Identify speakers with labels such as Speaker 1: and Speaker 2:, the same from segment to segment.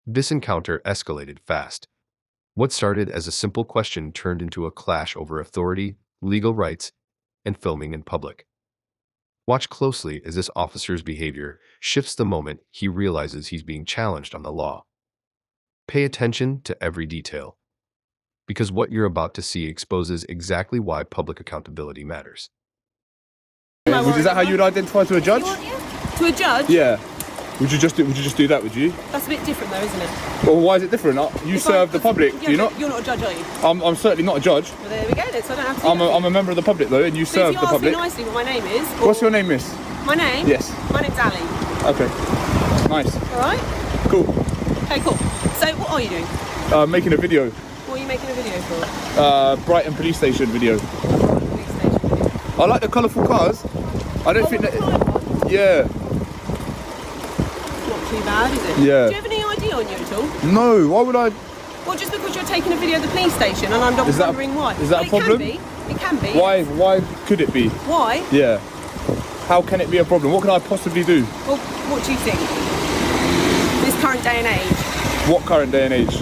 Speaker 1: This encounter escalated fast. What started as a simple question turned into a clash over authority, legal rights, and filming in public. Watch closely as this officer's behavior shifts the moment he realizes he's being challenged on the law. Pay attention to every detail, because what you're about to see exposes exactly why public accountability matters.
Speaker 2: Is that how you would identify to a judge?
Speaker 3: To a judge?
Speaker 2: Yeah. Would you just do that, would you?
Speaker 3: That's a bit different though, isn't it?
Speaker 2: Well, why is it different? You serve the public, do you not?
Speaker 3: You're not a judge, are you?
Speaker 2: I'm certainly not a judge.
Speaker 3: Well, there we go then, so I don't have to
Speaker 2: I'm a member of the public though, and you serve the public.
Speaker 3: If you ask me nicely what my name is...
Speaker 2: What's your name, miss?
Speaker 3: My name?
Speaker 2: Yes.
Speaker 3: My name's Ali.
Speaker 2: Okay. Nice.
Speaker 3: Alright?
Speaker 2: Cool.
Speaker 3: Okay, cool. So, what are you doing?
Speaker 2: Making a video.
Speaker 3: What are you making a video for?
Speaker 2: Brighton Police Station video.
Speaker 3: Police station video.
Speaker 2: I like the colourful cars. I don't think that... Yeah.
Speaker 3: Not too bad, is it?
Speaker 2: Yeah.
Speaker 3: Do you have any ID on you at all?
Speaker 2: No, why would I...
Speaker 3: Well, just because you're taking a video of the police station and I'm not wondering why.
Speaker 2: Is that a problem?
Speaker 3: It can be.
Speaker 2: Why could it be?
Speaker 3: Why?
Speaker 2: Yeah. How can it be a problem? What can I possibly do?
Speaker 3: Well, what do you think? This current day and age.
Speaker 2: What current day and age?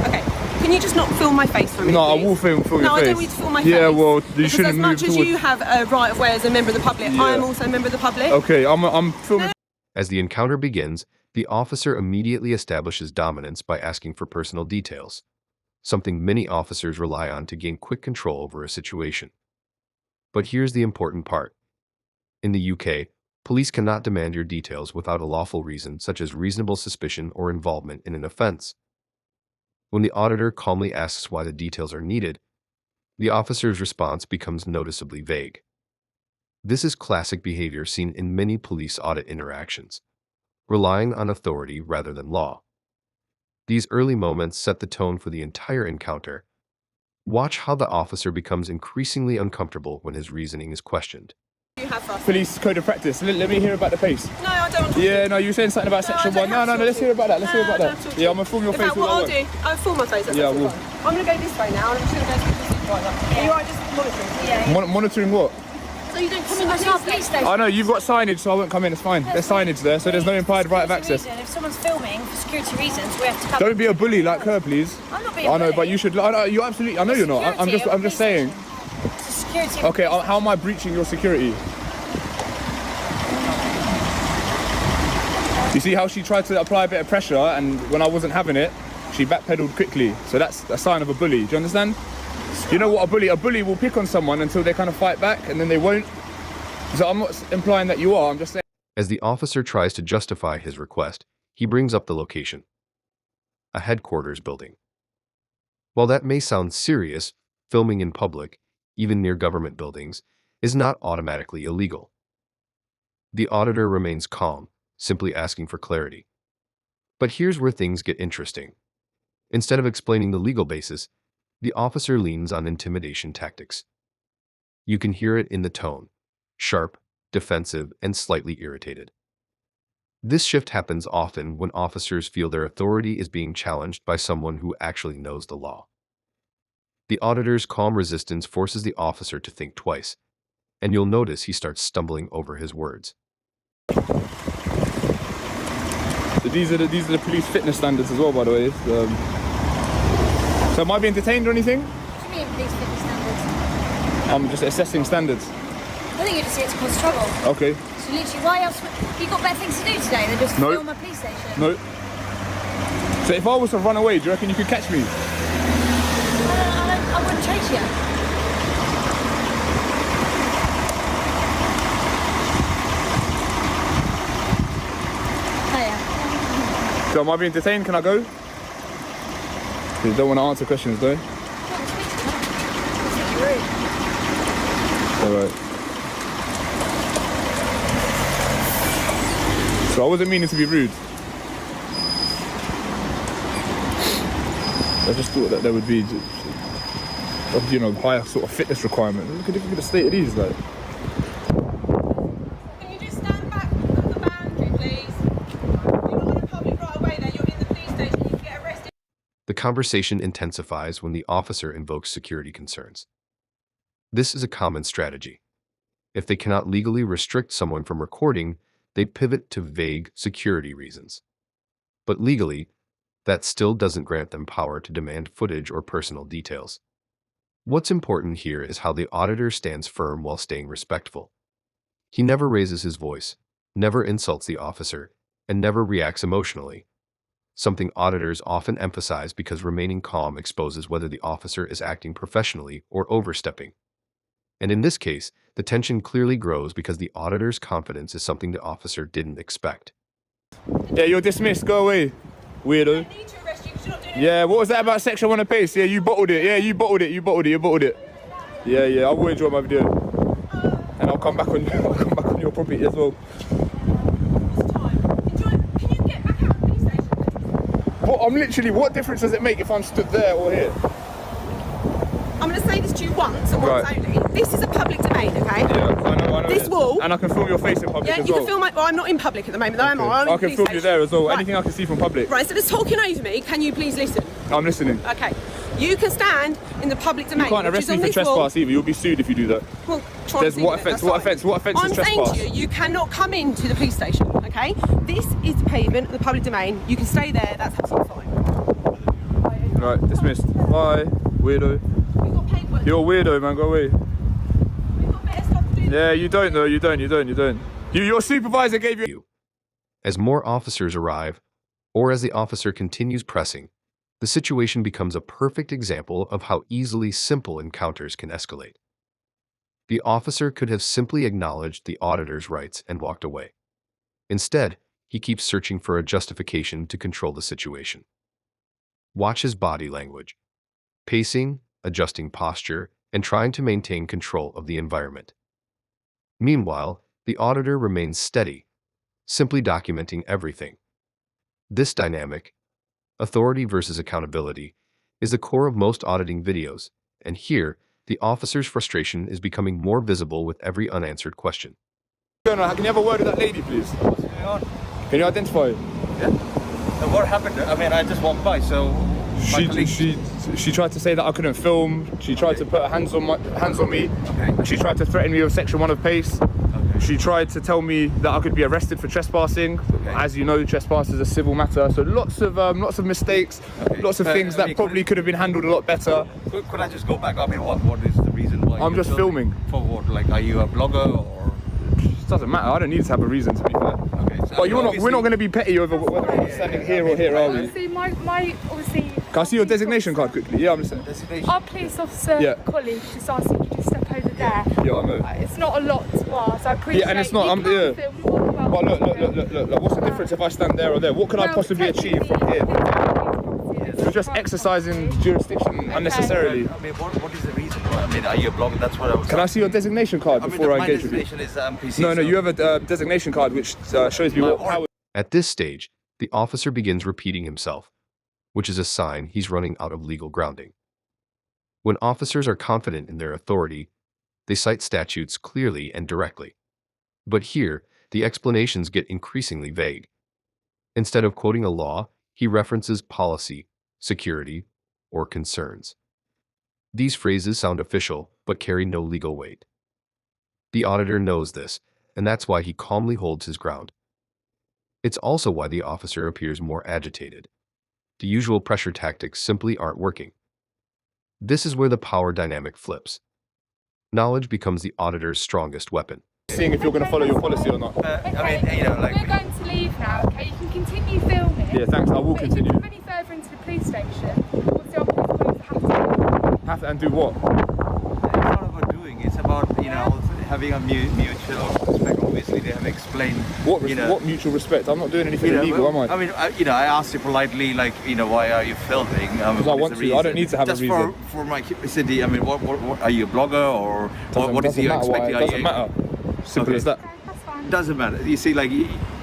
Speaker 3: Okay. Can you just not film my face for me,
Speaker 2: No,
Speaker 3: please?
Speaker 2: I will film your face.
Speaker 3: No, I don't need to film my face.
Speaker 2: Yeah, well, you
Speaker 3: because
Speaker 2: shouldn't move
Speaker 3: as much as you have a right of way as a member of the public,
Speaker 2: Yeah.
Speaker 3: I am also a member of the public.
Speaker 2: Okay, I'm filming.
Speaker 1: As the encounter begins, the officer immediately establishes dominance by asking for personal details, something many officers rely on to gain quick control over a situation. But here's the important part. In the UK, police cannot demand your details without a lawful reason, such as reasonable suspicion or involvement in an offense. When the auditor calmly asks why the details are needed, the officer's response becomes noticeably vague. This is classic behavior seen in many police audit interactions, relying on authority rather than law. These early moments set the tone for the entire encounter. Watch how the officer becomes increasingly uncomfortable when his reasoning is questioned.
Speaker 3: You have for us.
Speaker 2: Police code of practice. Let me hear about the pace.
Speaker 3: No, I don't want to.
Speaker 2: Yeah, no, you were saying something about section 1. No, let's hear about that. Let's hear about that. Yeah, I'm gonna film your
Speaker 3: In
Speaker 2: face.
Speaker 3: fact, what I'll do, I'll film my face.
Speaker 2: Yeah, well.
Speaker 3: I'm going to go this way now, and I'm just going to go to the supervisor. Are you alright just monitoring? Yeah.
Speaker 2: Monitoring what?
Speaker 3: So you don't come in the police station?
Speaker 2: I know, you've got signage, so I won't come in. It's fine. There's signage there, so there's no implied right of access.
Speaker 4: If someone's filming for security reasons, we have to come.
Speaker 2: Don't be a bully like her, please.
Speaker 4: I'm not being a
Speaker 2: I know,
Speaker 4: bully.
Speaker 2: but you should. I know, you absolutely. I know you're not. I'm just saying.
Speaker 4: It's a security.
Speaker 2: Okay, how am I breaching your security? You see how she tried to apply a bit of pressure, and when I wasn't having it, she backpedaled quickly. So that's a sign of a bully. Do you understand? You know what a bully will pick on someone until they kind of fight back, and then they won't. So I'm not implying that you are. I'm just saying.
Speaker 1: As the officer tries to justify his request, he brings up the location: a headquarters building. While that may sound serious, filming in public, even near government buildings, is not automatically illegal. The auditor remains calm, simply asking for clarity. But here's where things get interesting. Instead of explaining the legal basis, the officer leans on intimidation tactics. You can hear it in the tone: sharp, defensive, and slightly irritated. This shift happens often when officers feel their authority is being challenged by someone who actually knows the law. The auditor's calm resistance forces the officer to think twice, and you'll notice he starts stumbling over his words.
Speaker 2: So these are the police fitness standards as well, by the way. So am I being detained or anything?
Speaker 4: What do you mean police fitness standards?
Speaker 2: I'm just assessing standards.
Speaker 4: I think you're just here to cause trouble.
Speaker 2: Okay.
Speaker 4: So literally, why else? You got better things to do today than just
Speaker 2: No.
Speaker 4: film a police station?
Speaker 2: No. So if I was to run away, do you reckon you could catch me?
Speaker 4: I wouldn't chase you.
Speaker 2: So am I being detained? Can I go? You don't want to answer questions, though. Alright. So I wasn't meaning to be rude. I just thought that there would be, you know, higher sort of fitness requirement. Look at the state of these, like.
Speaker 3: Can you just stand back of the boundary, please? You're not on a public right away there. You're in the police station. You can get arrested.
Speaker 1: The conversation intensifies when the officer invokes security concerns. This is a common strategy. If they cannot legally restrict someone from recording, they pivot to vague security reasons. But legally, that still doesn't grant them power to demand footage or personal details. What's important here is how the auditor stands firm while staying respectful. He never raises his voice, never insults the officer, and never reacts emotionally, something auditors often emphasize because remaining calm exposes whether the officer is acting professionally or overstepping. And in this case, the tension clearly grows because the auditor's confidence is something the officer didn't expect.
Speaker 2: Yeah, you're dismissed. Go away, weirdo.
Speaker 3: I need to arrest you because you're not doing
Speaker 2: Yeah, what was that about section 1 of pace? Yeah, you bottled it. Yeah, you bottled it. You bottled it. You bottled it. Yeah, yeah. I will enjoy my video, and I'll come back on. I'll come back on your property as well.
Speaker 3: this time. Can you get back out of the police station?
Speaker 2: What? I'm literally. What difference does it make if I'm stood there or here?
Speaker 3: I'm going to say this to you once and once
Speaker 2: Right.
Speaker 3: only. This is a public domain, okay?
Speaker 2: Yeah, I know.
Speaker 3: This
Speaker 2: it is.
Speaker 3: wall-
Speaker 2: And I can film your face in public
Speaker 3: Yeah,
Speaker 2: as
Speaker 3: you
Speaker 2: well.
Speaker 3: can film my. Well, I'm not in public at the moment, though, am I? I'm in
Speaker 2: I
Speaker 3: the
Speaker 2: can
Speaker 3: police
Speaker 2: film you there as well.
Speaker 3: station.
Speaker 2: Anything I can see from public.
Speaker 3: Right, so just talking over me, can you please listen?
Speaker 2: I'm listening.
Speaker 3: Okay. You can stand in the public domain.
Speaker 2: You can't
Speaker 3: which
Speaker 2: arrest
Speaker 3: is
Speaker 2: me
Speaker 3: on
Speaker 2: for
Speaker 3: this wall.
Speaker 2: trespass either. You'll be sued if you do that.
Speaker 3: Well, try
Speaker 2: There's
Speaker 3: and see
Speaker 2: what
Speaker 3: it,
Speaker 2: offence?
Speaker 3: that's
Speaker 2: What
Speaker 3: fine.
Speaker 2: offence? What offence
Speaker 3: I'm
Speaker 2: is
Speaker 3: saying
Speaker 2: trespass?
Speaker 3: to you, you cannot come into the police station, okay? This is the pavement, the public domain. You can stay there, that's absolutely fine.
Speaker 2: Right, dismissed. Bye, weirdo.
Speaker 3: We've got paperwork.
Speaker 2: You're a weirdo, man. Go away.
Speaker 3: We've got better stuff to do.
Speaker 2: Yeah, you don't though. You don't. Your supervisor gave you.
Speaker 1: As more officers arrive, or as the officer continues pressing, the situation becomes a perfect example of how easily simple encounters can escalate. The officer could have simply acknowledged the auditor's rights and walked away. Instead, he keeps searching for a justification to control the situation. Watch his body language, pacing, adjusting posture, and trying to maintain control of the environment. Meanwhile, the auditor remains steady, simply documenting everything. This dynamic, authority versus accountability, is the core of most auditing videos, and here, the officer's frustration is becoming more visible with every unanswered question.
Speaker 2: Can you have a word with that lady, please?
Speaker 5: What's going on?
Speaker 2: Can you identify?
Speaker 5: Yeah. So what happened? I mean, I just walked by, so my colleague...
Speaker 2: She tried to say that I couldn't film. She tried to put her hands on me.
Speaker 5: Okay.
Speaker 2: She tried to threaten me with section 1 of pace.
Speaker 5: Okay.
Speaker 2: She tried to tell me that I could be arrested for trespassing.
Speaker 5: Okay.
Speaker 2: As you know, trespass is a civil matter, so lots of mistakes,
Speaker 5: Okay.
Speaker 2: lots of things that probably could have been handled a lot better.
Speaker 5: Could I just go back? I mean, what is the reason why?
Speaker 2: I'm
Speaker 5: you're
Speaker 2: just filming.
Speaker 5: For what? Like, are you a blogger or?
Speaker 2: It doesn't matter. I don't need to have a reason, to be fair.
Speaker 5: Okay. So
Speaker 2: But we're not going to be petty over whether we're standing here or here, are we?
Speaker 6: Obviously, my obviously.
Speaker 2: Can I see your designation card quickly? Yeah, I'm listening.
Speaker 6: Our police officer
Speaker 2: Yeah.
Speaker 6: colleague just asked you to step over there.
Speaker 2: Yeah, I know.
Speaker 6: It's not a lot to ask. I appreciate.
Speaker 2: Yeah, and it's not.
Speaker 6: You
Speaker 2: I'm
Speaker 6: can
Speaker 2: yeah.
Speaker 6: film. What about
Speaker 2: But
Speaker 6: the
Speaker 2: look. What's the difference if I stand there or there? What can I
Speaker 6: Well,
Speaker 2: possibly achieve from here?
Speaker 6: technically,
Speaker 2: We're just exercising jurisdiction unnecessarily.
Speaker 5: I mean, what is the reason why? I mean, are you a blogger? That's what I was.
Speaker 2: Can I see your designation card
Speaker 5: I mean,
Speaker 2: before I
Speaker 5: my
Speaker 2: engage with you?
Speaker 5: designation is PCSO.
Speaker 2: No, you have a designation card which shows me what power.
Speaker 1: At this stage, the officer begins repeating himself, which is a sign he's running out of legal grounding. When officers are confident in their authority, they cite statutes clearly and directly. But here, the explanations get increasingly vague. Instead of quoting a law, he references policy, security, or concerns. These phrases sound official, but carry no legal weight. The auditor knows this, and that's why he calmly holds his ground. It's also why the officer appears more agitated. The usual pressure tactics simply aren't working. This is where the power dynamic flips. Knowledge becomes the auditor's strongest weapon.
Speaker 2: Seeing if you're going to follow your policy or not.
Speaker 5: I mean, you know, like.
Speaker 6: we're going to leave now. Okay, you can continue filming.
Speaker 2: Yeah, thanks. I will
Speaker 6: But if
Speaker 2: continue.
Speaker 6: you come any further into the police station, what's the police colleagues have to do?
Speaker 2: And do what?
Speaker 5: It's not about doing. It's about having a mutual respect. Obviously, they have explained.
Speaker 2: What
Speaker 5: you know,
Speaker 2: mutual respect? I'm not doing anything
Speaker 5: you know,
Speaker 2: illegal, am I?
Speaker 5: I mean, I asked you politely, like, why are you filming?
Speaker 2: Because I want to. I don't need to have a reason.
Speaker 5: Just for my curiosity. I mean, what are you a blogger or what is your expectation?
Speaker 2: It doesn't matter. Simple as that.
Speaker 6: Okay, that's fine.
Speaker 5: Doesn't matter. You see, like.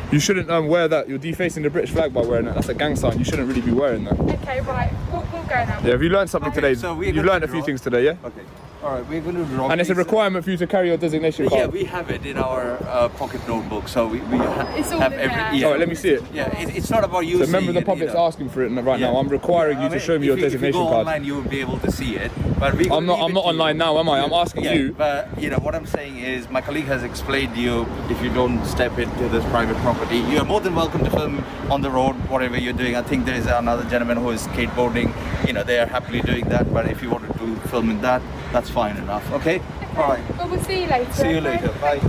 Speaker 2: You shouldn't wear that. You're defacing the British flag by wearing that. That's a gang sign. You shouldn't really be wearing that.
Speaker 6: Okay, right. We'll go now.
Speaker 2: Yeah, have you learned something
Speaker 5: Okay,
Speaker 2: today?
Speaker 5: so we're
Speaker 2: You've
Speaker 5: gonna
Speaker 2: learned a few
Speaker 5: withdraw.
Speaker 2: things today, yeah?
Speaker 5: Okay. All right, we're going to drop.
Speaker 2: And it's a
Speaker 5: these,
Speaker 2: requirement for you to carry your designation card.
Speaker 5: Yeah, we have it in our pocket notebook, so we
Speaker 6: It's all
Speaker 5: have
Speaker 6: in
Speaker 5: every.
Speaker 6: there.
Speaker 5: Yeah.
Speaker 2: All right, let me see it.
Speaker 5: Yeah, it's not about you.
Speaker 2: So member of the
Speaker 5: seeing it,
Speaker 2: public's
Speaker 5: you know.
Speaker 2: asking for it right
Speaker 5: Yeah.
Speaker 2: now. I'm requiring you
Speaker 5: I
Speaker 2: to
Speaker 5: mean,
Speaker 2: show me your
Speaker 5: if you
Speaker 2: designation
Speaker 5: go
Speaker 2: card.
Speaker 5: online, you will be able to see it. But
Speaker 2: I'm not online now, am I? I'm asking you.
Speaker 5: But you know what I'm saying is, my colleague has explained to you, if you don't step into this private property, you are more than welcome to film on the road, whatever you're doing. I think there is another gentleman who is skateboarding. You know, they are happily doing that. But if you wanted to film in that, that's fine enough. Okay. All right.
Speaker 6: Well, we'll see you later.
Speaker 5: See you
Speaker 6: okay?
Speaker 5: later. Bye.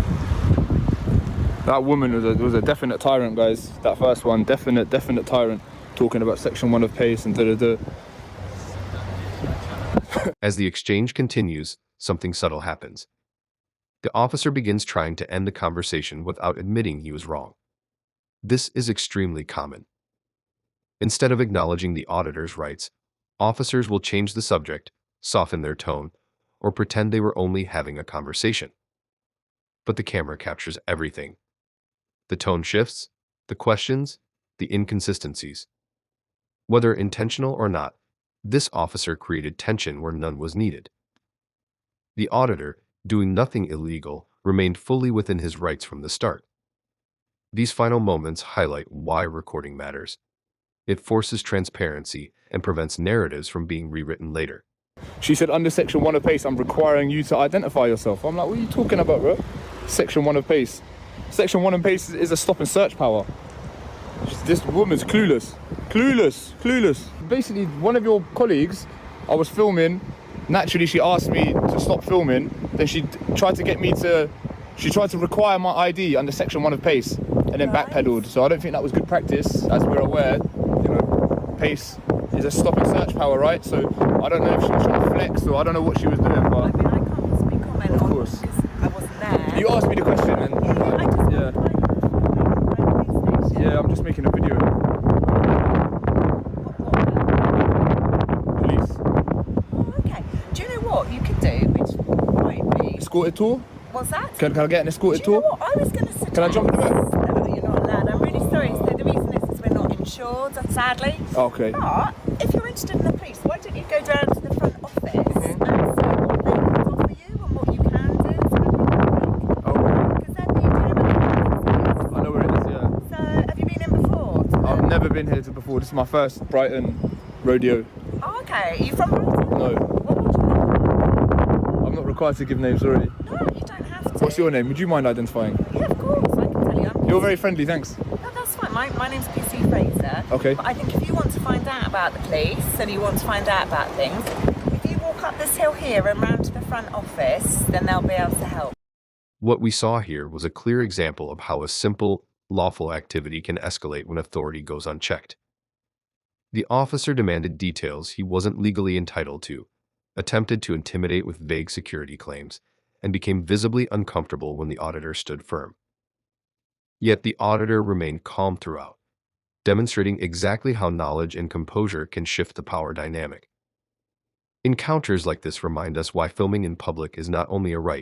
Speaker 2: That woman was a definite tyrant, guys. That first one, definite tyrant, talking about section 1 of PACE and da-da-da.
Speaker 1: As the exchange continues, something subtle happens. The officer begins trying to end the conversation without admitting he was wrong. This is extremely common. Instead of acknowledging the auditor's rights, officers will change the subject, soften their tone, or pretend they were only having a conversation. But the camera captures everything. The tone shifts, the questions, the inconsistencies. Whether intentional or not, this officer created tension where none was needed. The auditor, doing nothing illegal, remained fully within his rights from the start. These final moments highlight why recording matters. It forces transparency and prevents narratives from being rewritten later.
Speaker 2: She said, under section 1 of PACE, I'm requiring you to identify yourself. I'm like, what are you talking about, bro? Section 1 of PACE. Section 1 of PACE is a stop and search power. This woman's clueless. Clueless. Basically, one of your colleagues, I was filming. Naturally, she asked me to stop filming. Then she tried to require my ID under section 1 of PACE and then backpedaled. So I don't think that was good practice. As we're aware, you know, PACE is a stop and search power, right? So I don't know if she was trying to flex or I don't know what she was doing, but
Speaker 7: I mean, I can't possibly comment
Speaker 2: Of
Speaker 7: on
Speaker 2: course.
Speaker 7: because I wasn't there.
Speaker 2: you asked me the question and
Speaker 7: I just
Speaker 2: yeah.
Speaker 7: police station.
Speaker 2: Yeah, I'm just making a video. Police.
Speaker 7: Oh, okay. Do you know what you could do, which might be...
Speaker 2: Escorted tour?
Speaker 7: What's that?
Speaker 2: Can I get an escorted
Speaker 7: Do you know
Speaker 2: tour?
Speaker 7: what I was going to suggest?
Speaker 2: Can I jump in the back?
Speaker 7: No, you're not allowed. I'm really sorry. So the reason is we're not insured, sadly.
Speaker 2: Okay.
Speaker 7: But if you're interested in the police, why don't you go down to the front office and see what they can offer you and what you can do? Because then you do
Speaker 2: I know where it is, yeah.
Speaker 7: So have you been in before?
Speaker 2: I've never been here before. This is my first Brighton rodeo.
Speaker 7: Oh, okay. Are you from Brighton?
Speaker 2: No,
Speaker 7: What would you like?
Speaker 2: I'm not required to give names already.
Speaker 7: No, you don't have to.
Speaker 2: What's your name? Would you mind identifying?
Speaker 7: Yeah, of course. I can tell you.
Speaker 2: You're very friendly, thanks.
Speaker 7: No, that's fine. My name's PC Fraser.
Speaker 2: Okay.
Speaker 7: But I think if you want to find out about the police and you want to find out about things, if you walk up this hill here and round to the front office, then they'll be able to help.
Speaker 1: What we saw here was a clear example of how a simple, lawful activity can escalate when authority goes unchecked. The officer demanded details he wasn't legally entitled to, attempted to intimidate with vague security claims, and became visibly uncomfortable when the auditor stood firm. Yet the auditor remained calm throughout, demonstrating exactly how knowledge and composure can shift the power dynamic. Encounters like this remind us why filming in public is not only a right,